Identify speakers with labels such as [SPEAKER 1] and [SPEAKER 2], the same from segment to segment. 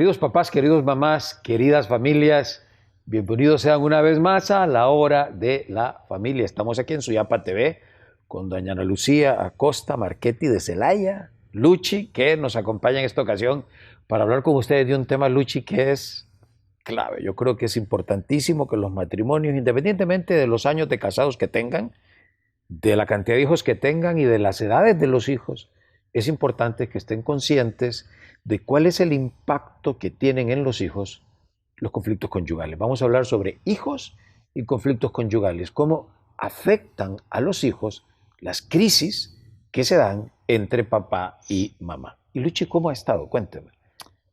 [SPEAKER 1] Queridos papás, queridos mamás, queridas familias, bienvenidos sean una vez más a la hora de la familia. Estamos aquí en Suyapa TV con doña Ana Lucía Acosta Marchetti de Celaya, Luchi, que nos acompaña en esta ocasión para hablar con ustedes de un tema, Luchi, que es clave. Yo creo que es importantísimo que los matrimonios, independientemente de los años de casados que tengan, de la cantidad de hijos que tengan y de las edades de los hijos, es importante que estén conscientes de cuál es el impacto que tienen en los hijos los conflictos conyugales. Vamos a hablar sobre hijos y conflictos conyugales, cómo afectan a los hijos las crisis que se dan entre papá y mamá. Y Luchi, ¿cómo ha estado? Cuénteme.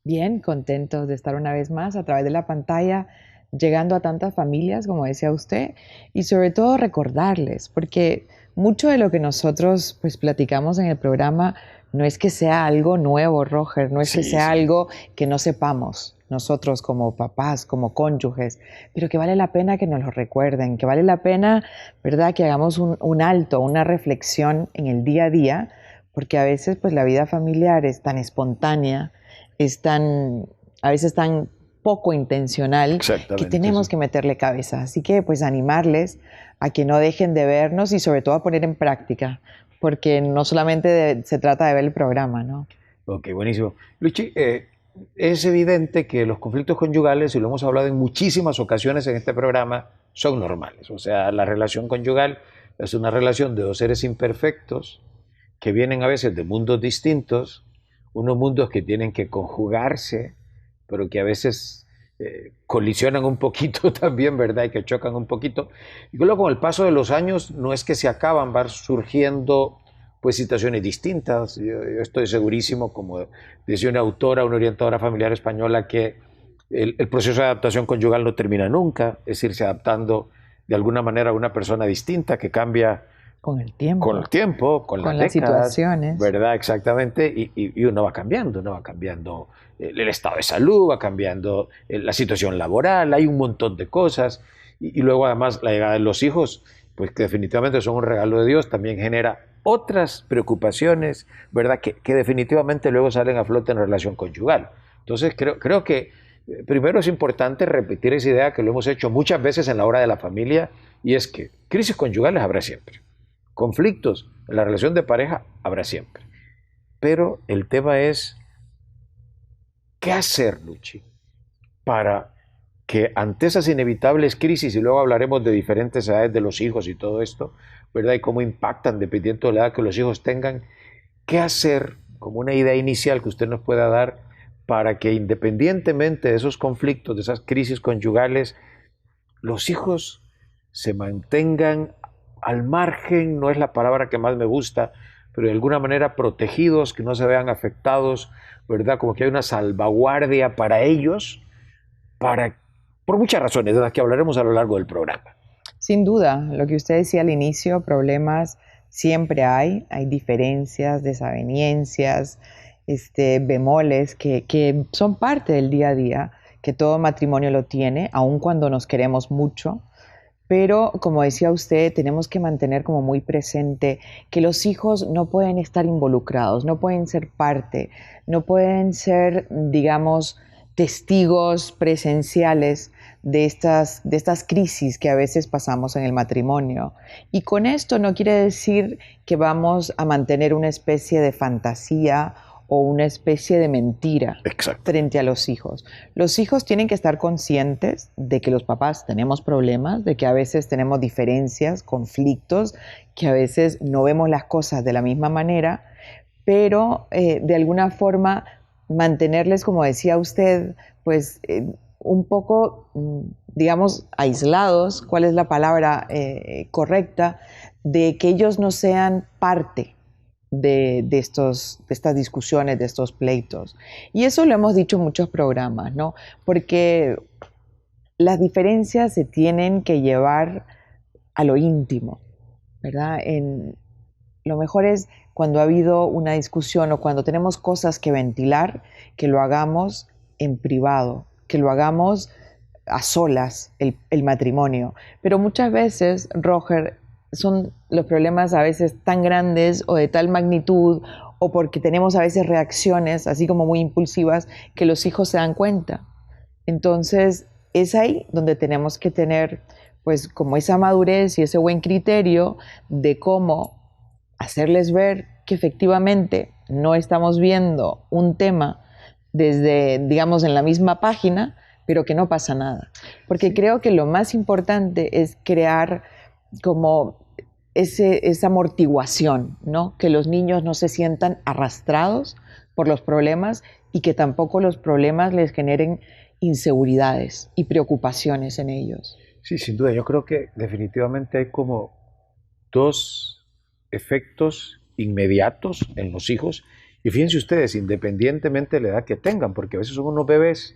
[SPEAKER 2] Bien, contentos de estar una vez más a través de la pantalla, llegando a tantas familias, como decía usted, y sobre todo recordarles, porque mucho de lo que nosotros pues platicamos en el programa no es que sea algo nuevo, Roger, no es que sea algo que no sepamos nosotros como papás, como cónyuges, pero que vale la pena que nos lo recuerden, que vale la pena, ¿verdad?, que hagamos un alto, una reflexión en el día a día, porque a veces pues la vida familiar es tan espontánea, es tan, a veces tan poco intencional, que tenemos que meterle cabeza. Así que pues animarles a que no dejen de vernos y sobre todo a poner en práctica, porque no solamente se trata de ver el programa, ¿no?
[SPEAKER 1] Ok, buenísimo. Luchi, es evidente que los conflictos conyugales, y lo hemos hablado en muchísimas ocasiones en este programa, son normales. O sea, la relación conyugal es una relación de dos seres imperfectos que vienen a veces de mundos distintos, unos mundos que tienen que conjugarse, pero que a veces colisionan un poquito también, ¿verdad? Y que chocan un poquito. Y luego con el paso de los años no es que se acaban, van surgiendo pues situaciones distintas. Yo estoy segurísimo, como decía una autora, una orientadora familiar española, que el proceso de adaptación conyugal no termina nunca, es irse adaptando de alguna manera a una persona distinta que cambia
[SPEAKER 2] con el tiempo,
[SPEAKER 1] con las décadas,
[SPEAKER 2] situaciones,
[SPEAKER 1] ¿verdad? Exactamente, y uno va cambiando el estado de salud, va cambiando la situación laboral, hay un montón de cosas, y luego además la llegada de los hijos, pues que definitivamente son un regalo de Dios, también genera otras preocupaciones, ¿verdad? Que definitivamente luego salen a flote en relación conyugal. Entonces creo que primero es importante repetir esa idea que lo hemos hecho muchas veces en la hora de la familia, y es que crisis conyugales habrá siempre. Conflictos en la relación de pareja habrá siempre. Pero el tema es, ¿qué hacer, Luchi, para que ante esas inevitables crisis, y luego hablaremos de diferentes edades de los hijos y todo esto, ¿verdad? Y cómo impactan dependiendo de la edad que los hijos tengan, ¿qué hacer, como una idea inicial que usted nos pueda dar, para que independientemente de esos conflictos, de esas crisis conyugales, los hijos se mantengan al margen, no es la palabra que más me gusta, pero de alguna manera protegidos, que no se vean afectados, ¿verdad? Como que hay una salvaguardia para ellos, por muchas razones, de las que hablaremos a lo largo del programa.
[SPEAKER 2] Sin duda, lo que usted decía al inicio, problemas siempre hay diferencias, desavenencias, bemoles que son parte del día a día, que todo matrimonio lo tiene, aun cuando nos queremos mucho. Pero, como decía usted, tenemos que mantener como muy presente que los hijos no pueden estar involucrados, no pueden ser parte, no pueden ser, digamos, testigos presenciales de estas crisis que a veces pasamos en el matrimonio. Y con esto no quiere decir que vamos a mantener una especie de fantasía o una especie de mentira frente a los hijos. Los hijos tienen que estar conscientes de que los papás tenemos problemas, de que a veces tenemos diferencias, conflictos, que a veces no vemos las cosas de la misma manera, pero de alguna forma mantenerles, como decía usted, pues un poco, digamos, aislados, ¿cuál es la palabra correcta? De que ellos no sean parte de estas discusiones, de estos pleitos. Y eso lo hemos dicho en muchos programas, ¿no? Porque las diferencias se tienen que llevar a lo íntimo, ¿verdad? Lo mejor es cuando ha habido una discusión o cuando tenemos cosas que ventilar, que lo hagamos en privado, que lo hagamos a solas, el matrimonio. Pero muchas veces, Roger, son los problemas a veces tan grandes o de tal magnitud o porque tenemos a veces reacciones así como muy impulsivas que los hijos se dan cuenta. Entonces es ahí donde tenemos que tener pues como esa madurez y ese buen criterio de cómo hacerles ver que efectivamente no estamos viendo un tema desde, digamos, en la misma página, pero que no pasa nada. Porque creo que lo más importante es crear como esa amortiguación, ¿no? Que los niños no se sientan arrastrados por los problemas y que tampoco los problemas les generen inseguridades y preocupaciones en ellos.
[SPEAKER 1] Sí, sin duda. Yo creo que definitivamente hay como dos efectos inmediatos en los hijos. Y fíjense ustedes, independientemente de la edad que tengan, porque a veces son unos bebés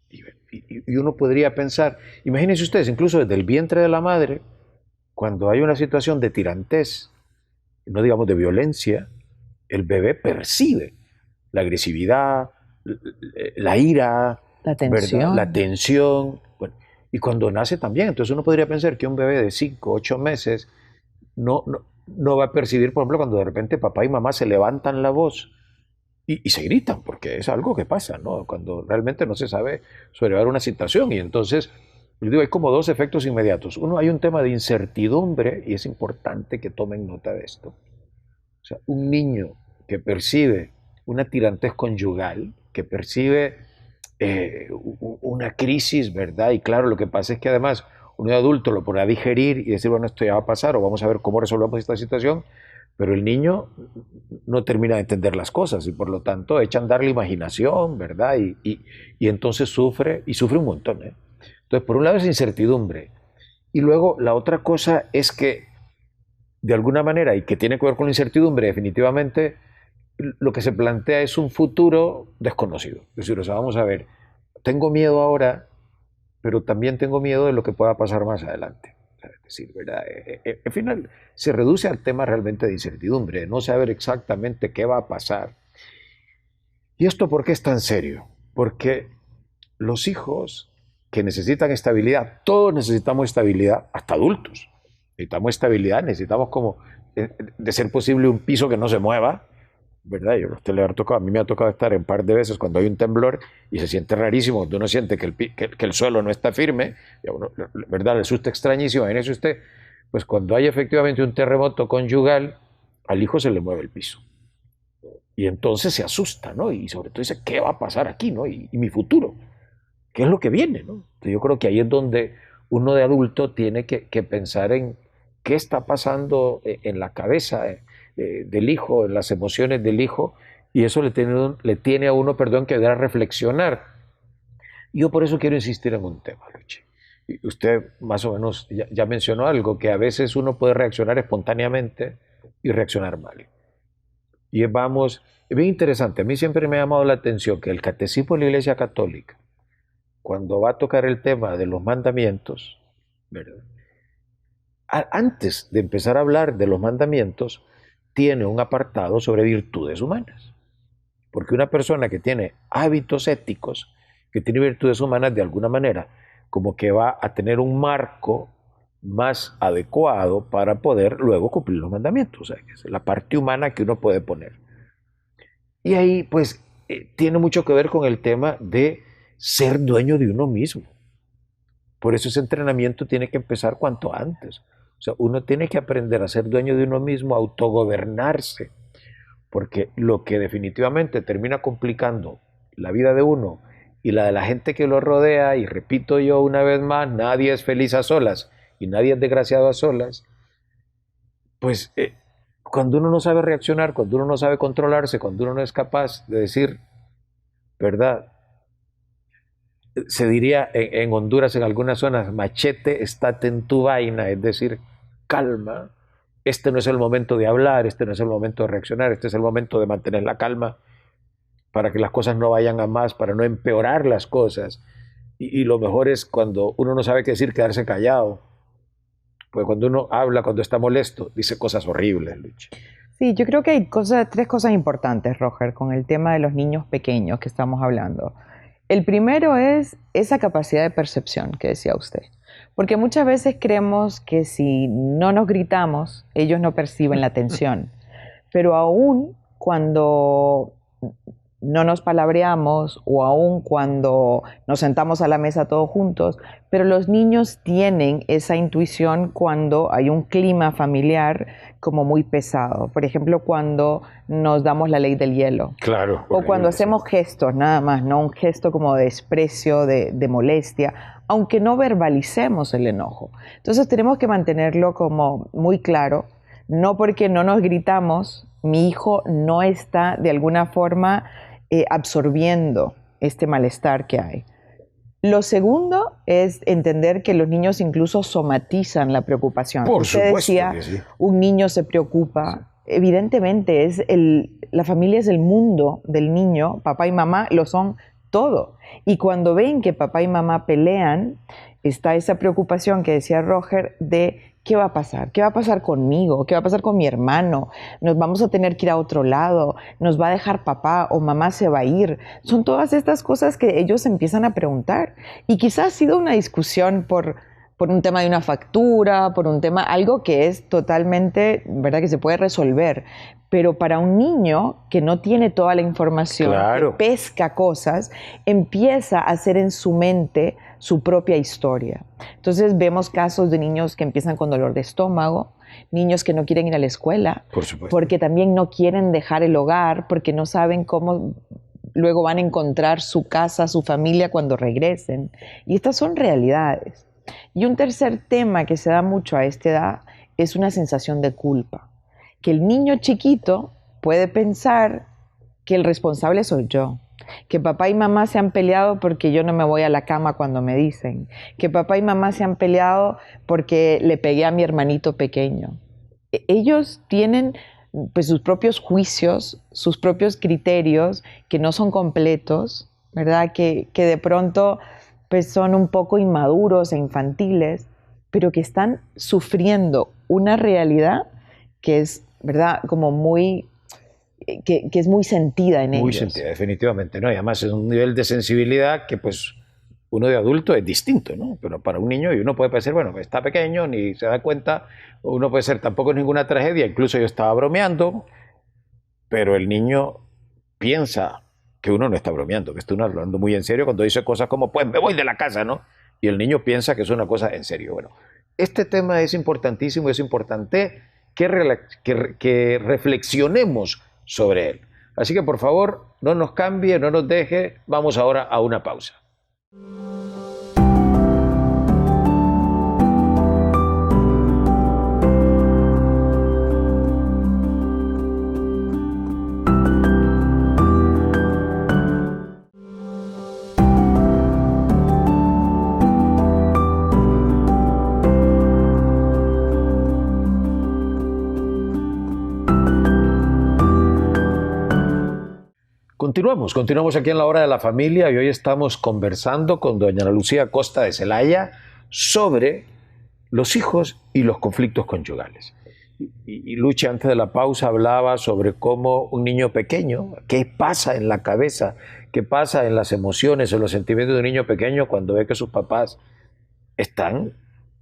[SPEAKER 1] y uno podría pensar, imagínense ustedes, incluso desde el vientre de la madre, cuando hay una situación de tirantez, no digamos de violencia, el bebé percibe la agresividad, la ira,
[SPEAKER 2] La
[SPEAKER 1] ¿verdad? La
[SPEAKER 2] tensión.
[SPEAKER 1] tensión. Bueno, y cuando nace también, entonces uno podría pensar que un bebé de 5, 8 meses no va a percibir, por ejemplo, cuando de repente papá y mamá se levantan la voz y se gritan, porque es algo que pasa, ¿no? Cuando realmente no se sabe sobrellevar una situación. Y entonces, les digo, hay como dos efectos inmediatos. Uno, hay un tema de incertidumbre y es importante que tomen nota de esto. O sea, un niño que percibe una tirantez conyugal, que percibe una crisis, ¿verdad? Y claro, lo que pasa es que además uno de adulto lo podrá digerir y decir, bueno, esto ya va a pasar o vamos a ver cómo resolvemos esta situación, pero el niño no termina de entender las cosas y por lo tanto echa a andar la imaginación, ¿verdad? Y entonces sufre, y sufre un montón, ¿eh? Entonces, por un lado es incertidumbre y luego la otra cosa es que de alguna manera, y que tiene que ver con la incertidumbre, definitivamente lo que se plantea es un futuro desconocido. Es decir, o sea, vamos a ver, tengo miedo ahora, pero también tengo miedo de lo que pueda pasar más adelante. Es decir, ¿verdad? Al final se reduce al tema realmente de incertidumbre, de no saber exactamente qué va a pasar. ¿Y esto por qué es tan serio? Porque los hijos que necesitan estabilidad, todos necesitamos estabilidad, hasta adultos. Necesitamos estabilidad, necesitamos como, de ser posible, un piso que no se mueva, ¿verdad? Yo a usted le ha tocado, a mí me ha tocado estar en un par de veces cuando hay un temblor y se siente rarísimo, cuando uno siente que el suelo no está firme, y a uno, ¿verdad? Le asusta extrañísimo. Imagínese usted, pues cuando hay efectivamente un terremoto conyugal, al hijo se le mueve el piso. Y entonces se asusta, ¿no? Y sobre todo dice, ¿qué va a pasar aquí, ¿no? Y mi futuro, ¿qué es lo que viene, ¿no? Entonces yo creo que ahí es donde uno de adulto tiene que pensar en qué está pasando en la cabeza del hijo, en las emociones del hijo, y eso le tiene a uno, perdón, que dar a reflexionar. Yo por eso quiero insistir en un tema, Luchi. Y usted más o menos ya mencionó algo, que a veces uno puede reaccionar espontáneamente y reaccionar mal. Y vamos, es bien interesante, a mí siempre me ha llamado la atención que el catecismo de la Iglesia Católica, cuando va a tocar el tema de los mandamientos, ¿verdad? Antes de empezar a hablar de los mandamientos, tiene un apartado sobre virtudes humanas. Porque una persona que tiene hábitos éticos, que tiene virtudes humanas de alguna manera, como que va a tener un marco más adecuado para poder luego cumplir los mandamientos. O sea, que es la parte humana que uno puede poner. Y ahí, pues, tiene mucho que ver con el tema de ser dueño de uno mismo. Por eso ese entrenamiento tiene que empezar cuanto antes. O sea, uno tiene que aprender a ser dueño de uno mismo, a autogobernarse, porque lo que definitivamente termina complicando la vida de uno y la de la gente que lo rodea, y repito yo una vez más, nadie es feliz a solas y nadie es desgraciado a solas, pues cuando uno no sabe reaccionar, cuando uno no sabe controlarse, cuando uno no es capaz de decir, ¿verdad? Se diría en Honduras, en algunas zonas, machete, estate en tu vaina, es decir, calma, este no es el momento de hablar, este no es el momento de reaccionar, este es el momento de mantener la calma para que las cosas no vayan a más, para no empeorar las cosas. Y lo mejor es cuando uno no sabe qué decir, quedarse callado, pues cuando uno habla, cuando está molesto, dice cosas horribles, Luchi.
[SPEAKER 2] Sí, yo creo que hay tres cosas importantes, Roger, con el tema de los niños pequeños que estamos hablando. El primero es esa capacidad de percepción que decía usted. Porque muchas veces creemos que si no nos gritamos, ellos no perciben la tensión. Pero aún cuando no nos palabreamos o aún cuando nos sentamos a la mesa todos juntos, pero los niños tienen esa intuición cuando hay un clima familiar como muy pesado. Por ejemplo, cuando nos damos la ley del hielo.
[SPEAKER 1] Claro.
[SPEAKER 2] O cuando hacemos gestos, nada más, ¿no? Un gesto como de desprecio, de molestia, aunque no verbalicemos el enojo. Entonces tenemos que mantenerlo como muy claro, no porque no nos gritamos, mi hijo no está de alguna forma absorbiendo este malestar que hay. Lo segundo es entender que los niños incluso somatizan la preocupación.
[SPEAKER 1] Por
[SPEAKER 2] Usted
[SPEAKER 1] supuesto
[SPEAKER 2] decía,
[SPEAKER 1] que sí.
[SPEAKER 2] un niño se preocupa. Sí. Evidentemente, la familia es el mundo del niño, papá y mamá lo son todo. Y cuando ven que papá y mamá pelean, está esa preocupación que decía Roger de ¿qué va a pasar? ¿Qué va a pasar conmigo? ¿Qué va a pasar con mi hermano? ¿Nos vamos a tener que ir a otro lado? ¿Nos va a dejar papá o mamá se va a ir? Son todas estas cosas que ellos empiezan a preguntar. Y quizás ha sido una discusión por un tema de una factura, por un tema, algo que es totalmente, ¿verdad?, que se puede resolver. Pero para un niño que no tiene toda la información,
[SPEAKER 1] claro,
[SPEAKER 2] que pesca cosas, empieza a hacer en su mente su propia historia. Entonces vemos casos de niños que empiezan con dolor de estómago, niños que no quieren ir a la escuela,
[SPEAKER 1] por supuesto,
[SPEAKER 2] porque también no quieren dejar el hogar, porque no saben cómo luego van a encontrar su casa, su familia cuando regresen. Y estas son realidades. Y un tercer tema que se da mucho a esta edad es una sensación de culpa. Que el niño chiquito puede pensar que el responsable soy yo, que papá y mamá se han peleado porque yo no me voy a la cama cuando me dicen, que papá y mamá se han peleado porque le pegué a mi hermanito pequeño. Ellos tienen pues sus propios juicios, sus propios criterios que no son completos, ¿verdad? Que de pronto pues son un poco inmaduros e infantiles, pero que están sufriendo una realidad que es, ¿verdad?, como muy, que es muy sentida en ellos.
[SPEAKER 1] Muy sentida, definitivamente, ¿no? Y además es un nivel de sensibilidad que pues uno de adulto es distinto, ¿no? Pero para un niño, y uno puede pensar, bueno, está pequeño, ni se da cuenta, uno puede ser, tampoco es ninguna tragedia, incluso yo estaba bromeando, pero el niño piensa que uno no está bromeando, que está uno hablando muy en serio cuando dice cosas como, pues me voy de la casa, ¿no? Y el niño piensa que es una cosa en serio. Bueno, este tema es importantísimo, es importante que reflexionemos sobre él. Así que por favor, no nos cambie, no nos deje, vamos ahora a una pausa. Continuamos aquí en la Hora de la Familia y hoy estamos conversando con doña Ana Lucía Costa de Celaya sobre los hijos y los conflictos conyugales. Y Luchi antes de la pausa hablaba sobre cómo un niño pequeño, qué pasa en la cabeza, qué pasa en las emociones, en los sentimientos de un niño pequeño cuando ve que sus papás están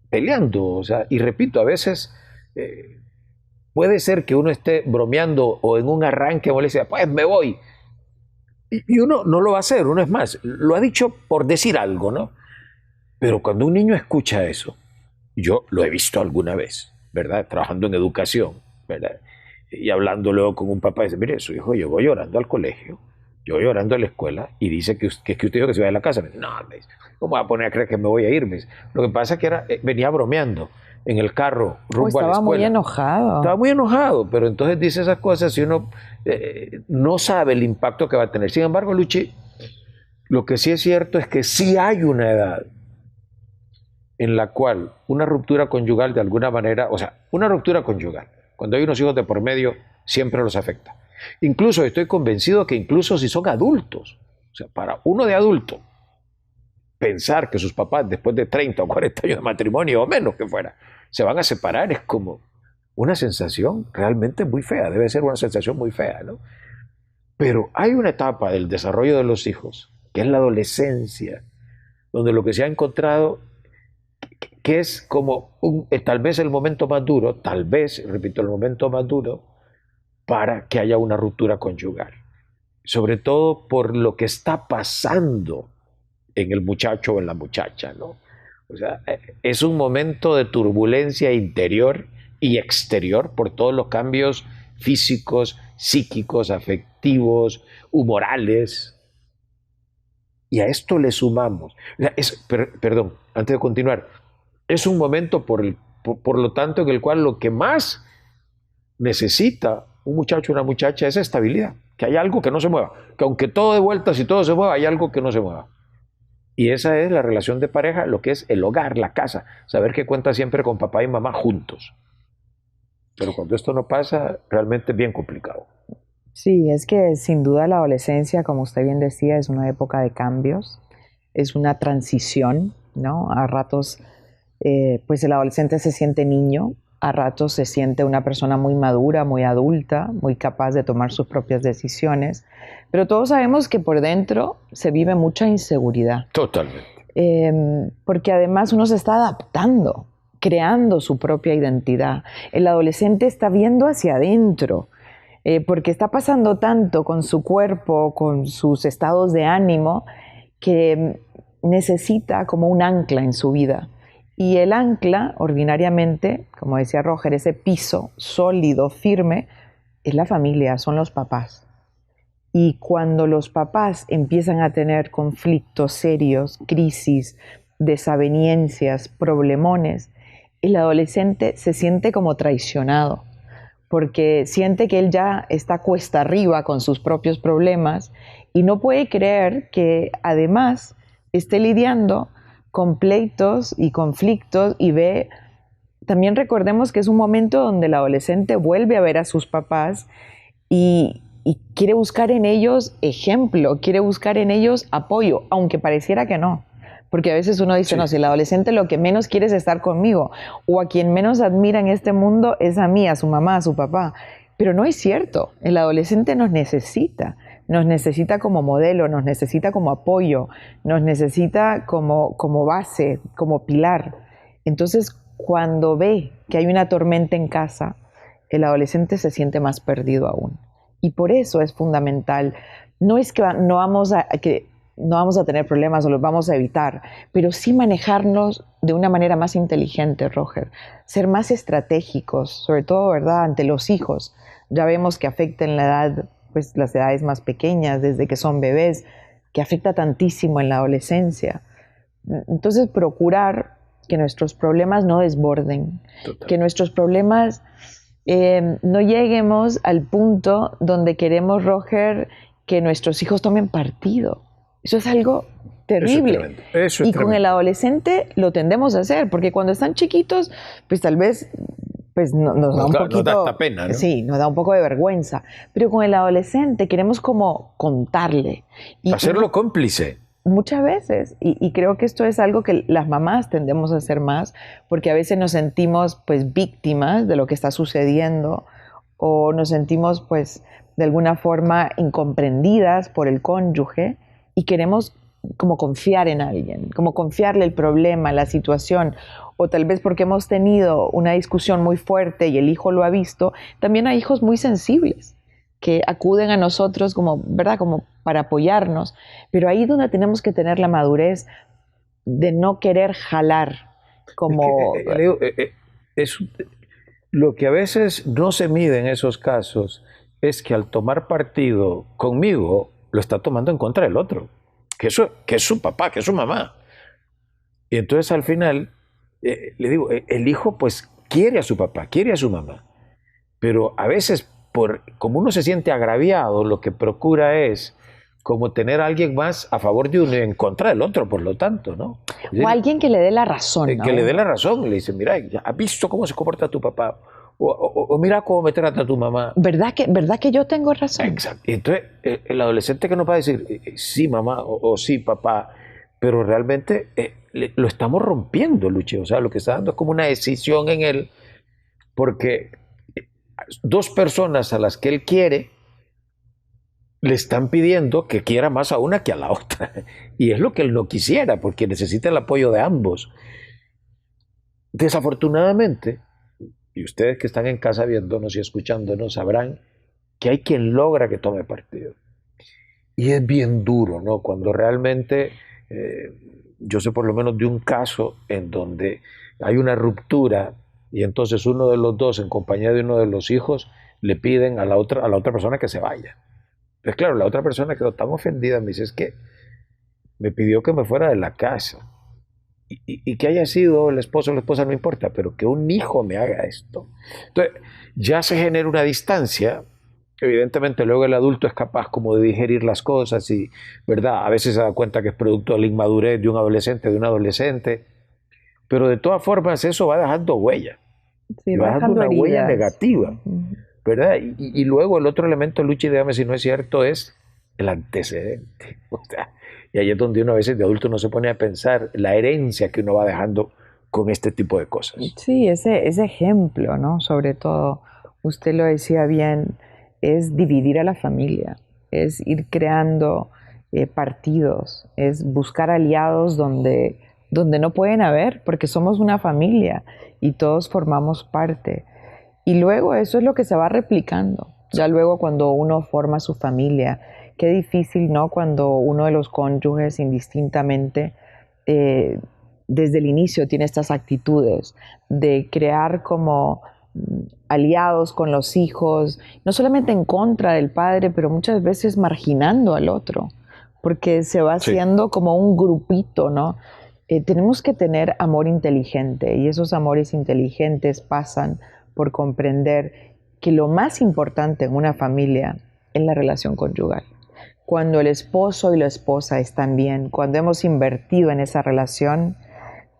[SPEAKER 1] peleando. O sea, y repito, a veces puede ser que uno esté bromeando o en un arranque o le dice, pues me voy. Y uno no lo va a hacer, uno es más, lo ha dicho por decir algo, ¿no? Pero cuando un niño escucha eso, yo lo he visto alguna vez, ¿verdad? Trabajando en educación, ¿verdad? Y hablando luego con un papá, dice, mire, su hijo llegó llorando al colegio, yo llorando a la escuela, y dice que usted dijo que se iba de la casa. Me dice, no, me dice, ¿cómo va a poner a creer que me voy a ir? Me dice, lo que pasa es que venía bromeando en el carro rumbo a la escuela.
[SPEAKER 2] Estaba muy enojado.
[SPEAKER 1] Estaba muy enojado, pero entonces dice esas cosas y uno no sabe el impacto que va a tener. Sin embargo, Luchi, lo que sí es cierto es que sí hay una edad en la cual una ruptura conyugal de alguna manera, o sea, una ruptura conyugal, cuando hay unos hijos de por medio, siempre los afecta. Incluso estoy convencido que incluso si son adultos, o sea, para uno de adulto, pensar que sus papás después de 30 o 40 años de matrimonio o menos que fuera, se van a separar es como una sensación realmente muy fea, debe ser una sensación muy fea, ¿no? Pero hay una etapa del desarrollo de los hijos, que es la adolescencia, donde lo que se ha encontrado, que es como tal vez el momento más duro, tal vez, repito, el momento más duro, para que haya una ruptura conyugal, sobre todo por lo que está pasando en el muchacho o en la muchacha, ¿no? O sea, es un momento de turbulencia interior y exterior por todos los cambios físicos, psíquicos, afectivos, humorales. Y a esto le sumamos, o sea, perdón, antes de continuar, es un momento por lo tanto en el cual lo que más necesita un muchacho o una muchacha es estabilidad, que hay algo que no se mueva, que aunque todo dé vueltas y todo se mueva, hay algo que no se mueva. Y esa es la relación de pareja, lo que es el hogar, la casa, saber que cuenta siempre con papá y mamá juntos. Pero cuando esto no pasa, realmente es bien complicado.
[SPEAKER 2] Sí, es que sin duda la adolescencia, como usted bien decía, es una época de cambios, es una transición, ¿no? A ratos, pues el adolescente se siente niño, a ratos se siente una persona muy madura, muy adulta, muy capaz de tomar sus propias decisiones, pero todos sabemos que por dentro se vive mucha inseguridad.
[SPEAKER 1] Totalmente.
[SPEAKER 2] Porque además uno se está adaptando, creando su propia identidad. El adolescente está viendo hacia adentro, porque está pasando tanto con su cuerpo, con sus estados de ánimo, que necesita como un ancla en su vida. Y el ancla, ordinariamente, como decía Roger, ese piso sólido, firme, es la familia, son los papás. Y cuando los papás empiezan a tener conflictos serios, crisis, desavenencias, problemones, el adolescente se siente como traicionado, porque siente que él ya está cuesta arriba con sus propios problemas y no puede creer que además esté lidiando con pleitos y conflictos y ve, también recordemos que es un momento donde el adolescente vuelve a ver a sus papás y quiere buscar en ellos ejemplo, quiere buscar en ellos apoyo, aunque pareciera que no. Porque a veces uno dice, sí, no, si el adolescente lo que menos quiere es estar conmigo, o a quien menos admira en este mundo es a mí, a su mamá, a su papá. Pero no es cierto, el adolescente nos necesita como modelo, nos necesita como apoyo, nos necesita como base, como pilar. Entonces, cuando ve que hay una tormenta en casa, el adolescente se siente más perdido aún. Y por eso es fundamental. No es que no vamos a tener problemas o los vamos a evitar, pero sí manejarnos de una manera más inteligente, Roger. Ser más estratégicos, sobre todo, ¿verdad?, ante los hijos. Ya vemos que afecta en la edad, pues las edades más pequeñas, desde que son bebés, que afecta tantísimo en la adolescencia. Entonces, procurar que nuestros problemas no desborden, total, que nuestros problemas no lleguemos al punto donde queremos, Roger, que nuestros hijos tomen partido. Eso es algo terrible. Eso es y tremendo. Con el adolescente lo tendemos a hacer, porque cuando están chiquitos, pues tal vez pues nos da un poquito...
[SPEAKER 1] Nos da pena, ¿no?
[SPEAKER 2] Sí, nos da un poco de vergüenza. Pero con el adolescente queremos como contarle.
[SPEAKER 1] Y hacerlo cómplice.
[SPEAKER 2] Muchas veces, y creo que esto es algo que las mamás tendemos a hacer más, porque a veces nos sentimos pues víctimas de lo que está sucediendo, o nos sentimos pues de alguna forma incomprendidas por el cónyuge, y queremos como confiar en alguien, como confiarle el problema, la situación, o tal vez porque hemos tenido una discusión muy fuerte y el hijo lo ha visto. También hay hijos muy sensibles que acuden a nosotros como, ¿verdad?, como para apoyarnos, pero ahí es donde tenemos que tener la madurez de no querer jalar como...
[SPEAKER 1] Lo que a veces no se mide en esos casos es que al tomar partido conmigo, lo está tomando en contra del otro, que es su papá, que es su mamá. Y entonces al final, le digo, el hijo pues quiere a su papá, quiere a su mamá, pero a veces como uno se siente agraviado, lo que procura es como tener a alguien más a favor de uno y en contra del otro, por lo tanto, ¿no? Es decir,
[SPEAKER 2] o alguien que le dé la razón, ¿no?
[SPEAKER 1] Que le dé la razón, le dice, mira, ¿has visto cómo se comporta tu papá? O mira cómo me trata tu mamá.
[SPEAKER 2] ¿Verdad que yo tengo razón?
[SPEAKER 1] Exacto. Entonces, el adolescente que nos va a decir, sí, mamá, o sí, papá, pero realmente lo estamos rompiendo, Luchi. O sea, lo que está dando es como una decisión en él, porque dos personas a las que él quiere le están pidiendo que quiera más a una que a la otra. Y es lo que él no quisiera, porque necesita el apoyo de ambos. Desafortunadamente, y ustedes que están en casa viéndonos y escuchándonos sabrán que hay quien logra que tome partido. Y es bien duro, ¿no? Cuando realmente, yo sé por lo menos de un caso en donde hay una ruptura y entonces uno de los dos, en compañía de uno de los hijos, le piden a la otra persona que se vaya. Pues claro, la otra persona quedó tan ofendida, me dice, es que me pidió que me fuera de la casa. Y que haya sido el esposo o la esposa no importa, pero que un hijo me haga esto. Entonces, ya se genera una distancia. Evidentemente, luego el adulto es capaz como de digerir las cosas y, ¿verdad? A veces se da cuenta que es producto de la inmadurez de un adolescente, de un adolescente. Pero de todas formas, eso va dejando huella.
[SPEAKER 2] Sí,
[SPEAKER 1] Y
[SPEAKER 2] va
[SPEAKER 1] va dejando
[SPEAKER 2] dejando
[SPEAKER 1] una huella
[SPEAKER 2] heridas.
[SPEAKER 1] negativa,
[SPEAKER 2] Ujú.
[SPEAKER 1] ¿verdad? Y luego el otro elemento, Luchi, dígame si no es cierto, es el antecedente. O sea, y ahí es donde uno a veces de adulto no se pone a pensar la herencia que uno va dejando con este tipo de cosas.
[SPEAKER 2] Sí, ese ejemplo, ¿no? Sobre todo, usted lo decía bien, es dividir a la familia, es ir creando partidos, es buscar aliados donde no pueden haber, porque somos una familia y todos formamos parte. Y luego eso es lo que se va replicando. Ya luego cuando uno forma su familia, qué difícil, ¿no? Cuando uno de los cónyuges indistintamente eh, desde el inicio tiene estas actitudes de crear como aliados con los hijos, no solamente en contra del padre, pero muchas veces marginando al otro, porque se va
[SPEAKER 1] Sí,
[SPEAKER 2] haciendo como un grupito, ¿no? Tenemos que tener amor inteligente y esos amores inteligentes pasan por comprender que lo más importante en una familia es la relación conyugal. Cuando el esposo y la esposa están bien, cuando hemos invertido en esa relación,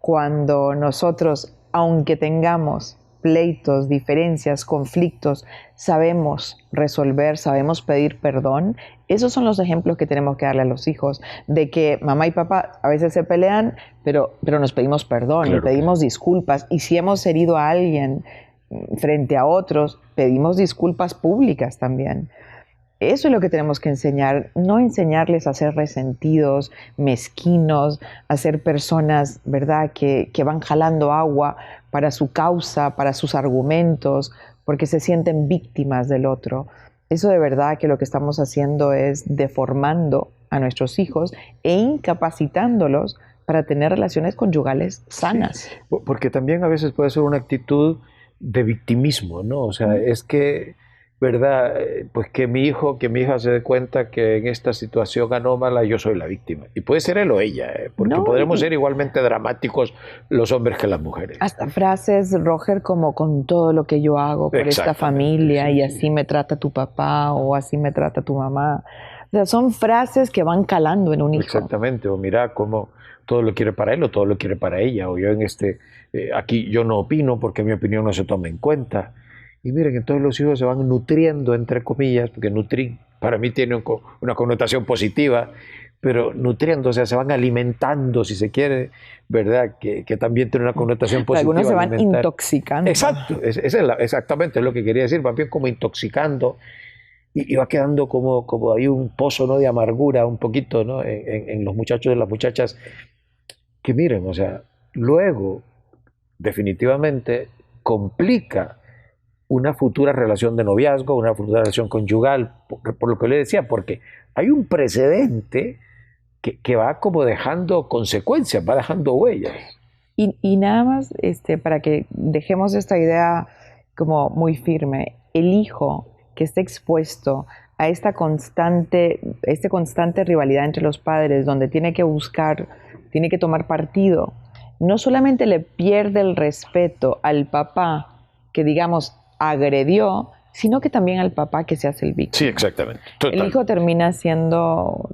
[SPEAKER 2] cuando nosotros, aunque tengamos pleitos, diferencias, conflictos, sabemos resolver, sabemos pedir perdón, esos son los ejemplos que tenemos que darle a los hijos, de que mamá y papá a veces se pelean, pero nos pedimos perdón y
[SPEAKER 1] claro que sí.
[SPEAKER 2] pedimos disculpas, y si hemos herido a alguien frente a otros, pedimos disculpas públicas también. Eso es lo que tenemos que enseñar, no enseñarles a ser resentidos, mezquinos, a ser personas, ¿verdad?, que van jalando agua para su causa, para sus argumentos, porque se sienten víctimas del otro. Eso de verdad que lo que estamos haciendo es deformando a nuestros hijos e incapacitándolos para tener relaciones conyugales
[SPEAKER 1] Sí,
[SPEAKER 2] sanas.
[SPEAKER 1] porque también a veces puede ser una actitud de victimismo, ¿no? O sea, es que, ¿verdad? Pues que mi hijo, que mi hija se dé cuenta que en esta situación anómala yo soy la víctima. Y puede ser él o ella, porque
[SPEAKER 2] No,
[SPEAKER 1] podremos ser igualmente dramáticos los hombres que las mujeres.
[SPEAKER 2] hasta frases, Roger, como con todo lo que yo hago por esta
[SPEAKER 1] Exactamente,
[SPEAKER 2] familia
[SPEAKER 1] sí,
[SPEAKER 2] y
[SPEAKER 1] sí.
[SPEAKER 2] así me trata tu papá o así me trata tu mamá. O sea, son frases que van calando en un hijo.
[SPEAKER 1] Exactamente, o mira cómo todo lo quiere para él o todo lo quiere para ella, o yo en aquí yo no opino porque mi opinión no se toma en cuenta. Y miren, entonces los hijos se van nutriendo, entre comillas, porque nutrir para mí tiene una connotación positiva, pero nutriendo, o sea, se van alimentando, si se quiere, ¿verdad? Que también tiene una connotación
[SPEAKER 2] Algunos
[SPEAKER 1] positiva,
[SPEAKER 2] se van
[SPEAKER 1] alimentar.
[SPEAKER 2] intoxicando.
[SPEAKER 1] Exacto, exactamente es lo que quería decir, más bien como intoxicando y va quedando como ahí un pozo, ¿no?, de amargura un poquito, ¿no?, en los muchachos y las muchachas que miren, o sea, luego definitivamente complica una futura relación de noviazgo, una futura relación conyugal, por lo que le decía, porque hay un precedente que va como dejando consecuencias, va dejando huellas.
[SPEAKER 2] Y nada más, para que dejemos esta idea como muy firme, el hijo que esté expuesto a este constante rivalidad entre los padres, donde tiene que buscar, tiene que tomar partido, no solamente le pierde el respeto al papá que, digamos, agredió, sino que también al papá que se hace el
[SPEAKER 1] Sí,
[SPEAKER 2] víctima.
[SPEAKER 1] exactamente,
[SPEAKER 2] El hijo
[SPEAKER 1] totalmente.
[SPEAKER 2] termina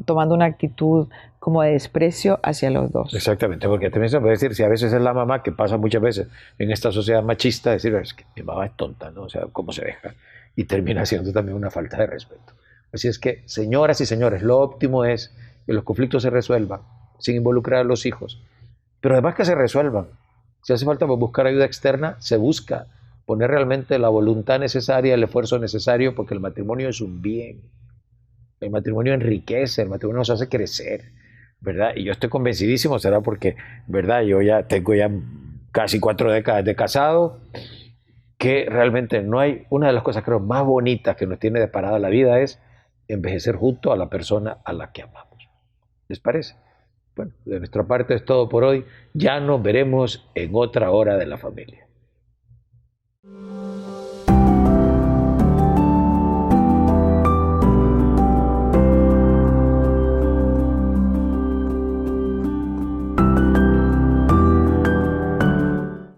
[SPEAKER 2] tomando una actitud como de desprecio hacia los dos.
[SPEAKER 1] Exactamente, porque también se puede decir, si a veces es la mamá, que pasa muchas veces en esta sociedad machista, decir, es que mi mamá es tonta, ¿no? O sea, ¿cómo se deja? Y termina siendo también una falta de respeto. Así es que, señoras y señores, lo óptimo es que los conflictos se resuelvan sin involucrar a los hijos, pero además que se resuelvan. Si hace falta buscar ayuda externa, se busca poner realmente la voluntad necesaria, el esfuerzo necesario, porque el matrimonio es un bien. El matrimonio enriquece, el matrimonio nos hace crecer, ¿verdad? Y yo estoy convencidísimo, será porque, ¿verdad? Yo ya tengo ya casi 4 décadas de casado que realmente no hay, una de las cosas creo más bonitas que nos tiene deparada la vida es envejecer junto a la persona a la que amamos. ¿Les parece? Bueno, de nuestra parte es todo por hoy. Ya nos veremos en otra hora de la familia.